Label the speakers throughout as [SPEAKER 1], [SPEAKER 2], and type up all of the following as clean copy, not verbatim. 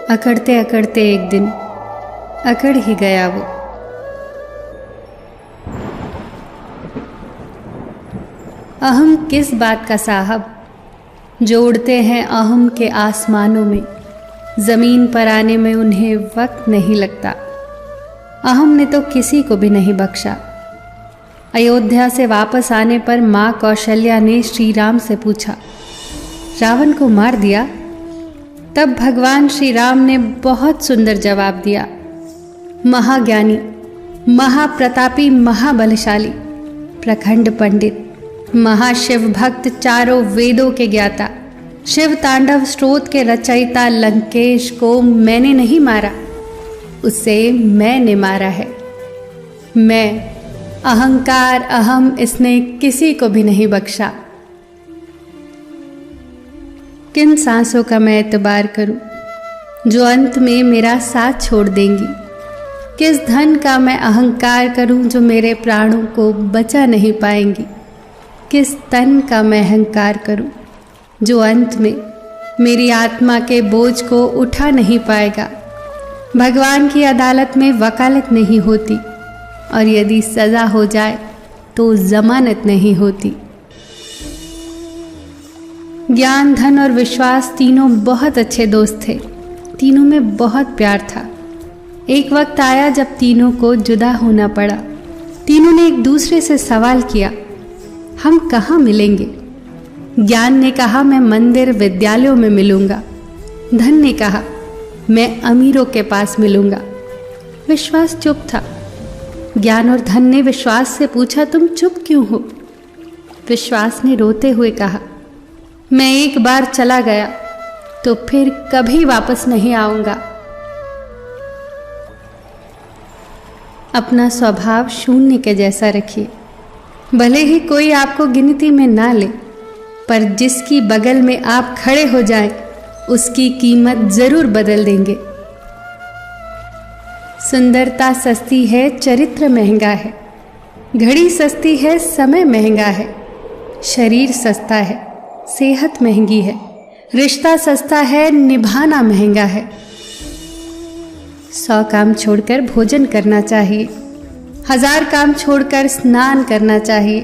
[SPEAKER 1] अकड़ते अकड़ते एक दिन अकड़ ही गया वो। अहम किस बात का साहब, जो उड़ते हैं अहम के आसमानों में, ज़मीन पर आने में उन्हें वक्त नहीं लगता। अहम ने तो किसी को भी नहीं बख्शा। अयोध्या से वापस आने पर माँ कौशल्या ने श्री राम से पूछा, रावण को मार दिया? तब भगवान श्री राम ने बहुत सुंदर जवाब दिया, महाज्ञानी, महाप्रतापी, महाबलशाली, प्रखंड पंडित, महाशिव भक्त, चारों वेदों के ज्ञाता, शिव तांडव स्त्रोत के रचयिता लंकेश को मैंने नहीं मारा, उसे मैंने मारा है। मैं, अहंकार, अहम, इसने किसी को भी नहीं बख्शा। किन सांसों का मैं एतबार करूं, जो अंत में मेरा साथ छोड़ देंगी? किस धन का मैं अहंकार करूं, जो मेरे प्राणों को बचा नहीं पाएंगी? किस तन का मैं अहंकार करूं, जो अंत में मेरी आत्मा के बोझ को उठा नहीं पाएगा? भगवान की अदालत में वकालत नहीं होती, और यदि सजा हो जाए तो जमानत नहीं होती। ज्ञान, धन और विश्वास तीनों बहुत अच्छे दोस्त थे। तीनों में बहुत प्यार था। एक वक्त आया जब तीनों को जुदा होना पड़ा। तीनों ने एक दूसरे से सवाल किया, हम कहाँ मिलेंगे? ज्ञान ने कहा, मैं मंदिर विद्यालयों में मिलूंगा। धन ने कहा, मैं अमीरों के पास मिलूंगा। विश्वास चुप था। ज्ञान और धन ने विश्वास से पूछा, तुम चुप क्यों हो? विश्वास ने रोते हुए कहा, मैं एक बार चला गया तो फिर कभी वापस नहीं आऊंगा। अपना स्वभाव शून्य के जैसा रखिए। भले ही कोई आपको गिनती में ना ले, पर जिसकी बगल में आप खड़े हो जाएं, उसकी कीमत जरूर बदल देंगे। सुंदरता सस्ती है, चरित्र महंगा है। घड़ी सस्ती है, समय महंगा है। शरीर सस्ता है, सेहत महंगी है। रिश्ता सस्ता है, निभाना महंगा है। 100 काम छोड़कर भोजन करना चाहिए, 1000 काम छोड़कर स्नान करना चाहिए,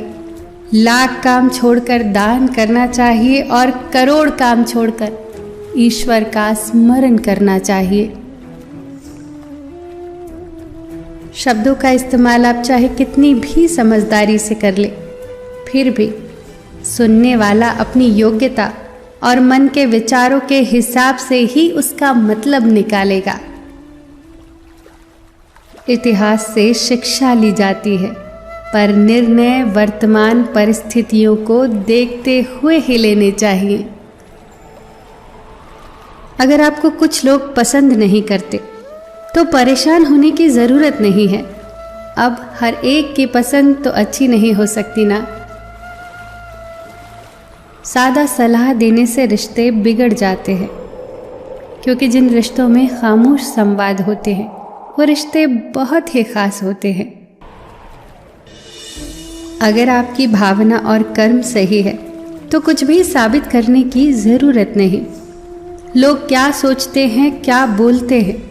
[SPEAKER 1] 1,00,000 काम छोड़कर दान करना चाहिए, और करोड़ काम छोड़कर ईश्वर का स्मरण करना चाहिए। शब्दों का इस्तेमाल आप चाहे कितनी भी समझदारी से कर ले, फिर भी सुनने वाला अपनी योग्यता और मन के विचारों के हिसाब से ही उसका मतलब निकालेगा। इतिहास से शिक्षा ली जाती है, पर निर्णय वर्तमान परिस्थितियों को देखते हुए ही लेने चाहिए। अगर आपको कुछ लोग पसंद नहीं करते तो परेशान होने की ज़रूरत नहीं है। अब हर एक की पसंद तो अच्छी नहीं हो सकती ना। सादा सलाह देने से रिश्ते बिगड़ जाते हैं, क्योंकि जिन रिश्तों में खामोश संवाद होते हैं वो रिश्ते बहुत ही खास होते हैं। अगर आपकी भावना और कर्म सही है तो कुछ भी साबित करने की ज़रूरत नहीं। लोग क्या सोचते हैं, क्या बोलते हैं,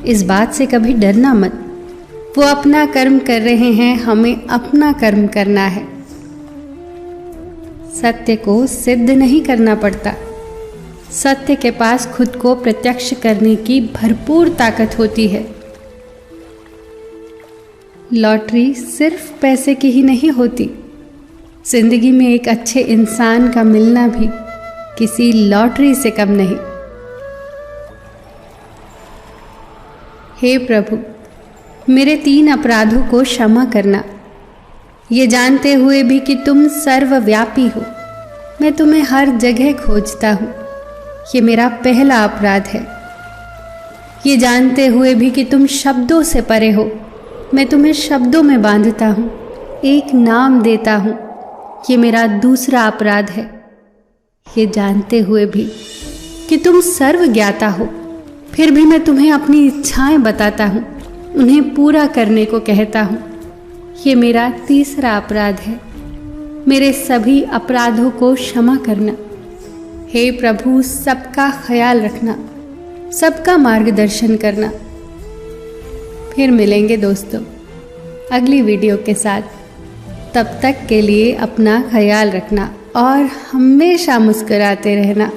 [SPEAKER 1] इस बात से कभी डरना मत। वो अपना कर्म कर रहे हैं, हमें अपना कर्म करना है। सत्य को सिद्ध नहीं करना पड़ता। सत्य के पास खुद को प्रत्यक्ष करने की भरपूर ताकत होती है। लॉटरी सिर्फ पैसे की ही नहीं होती। जिंदगी में एक अच्छे इंसान का मिलना भी किसी लॉटरी से कम नहीं। हे प्रभु, मेरे 3 अपराधों को क्षमा करना। ये जानते हुए भी कि तुम सर्वव्यापी हो, मैं तुम्हें हर जगह खोजता हूँ। ये मेरा पहला अपराध है। ये जानते हुए भी कि तुम शब्दों से परे हो, मैं तुम्हें शब्दों में बांधता हूँ, एक नाम देता हूँ। ये मेरा दूसरा अपराध है। ये जानते हुए भी कि तुम सर्वज्ञाता हो, फिर भी मैं तुम्हें अपनी इच्छाएं बताता हूँ, उन्हें पूरा करने को कहता हूँ। ये मेरा तीसरा अपराध है। मेरे सभी अपराधों को क्षमा करना। हे प्रभु, सबका ख्याल रखना। सबका मार्गदर्शन करना। फिर मिलेंगे दोस्तों अगली वीडियो के साथ। तब तक के लिए अपना ख्याल रखना और हमेशा मुस्कुराते रहना।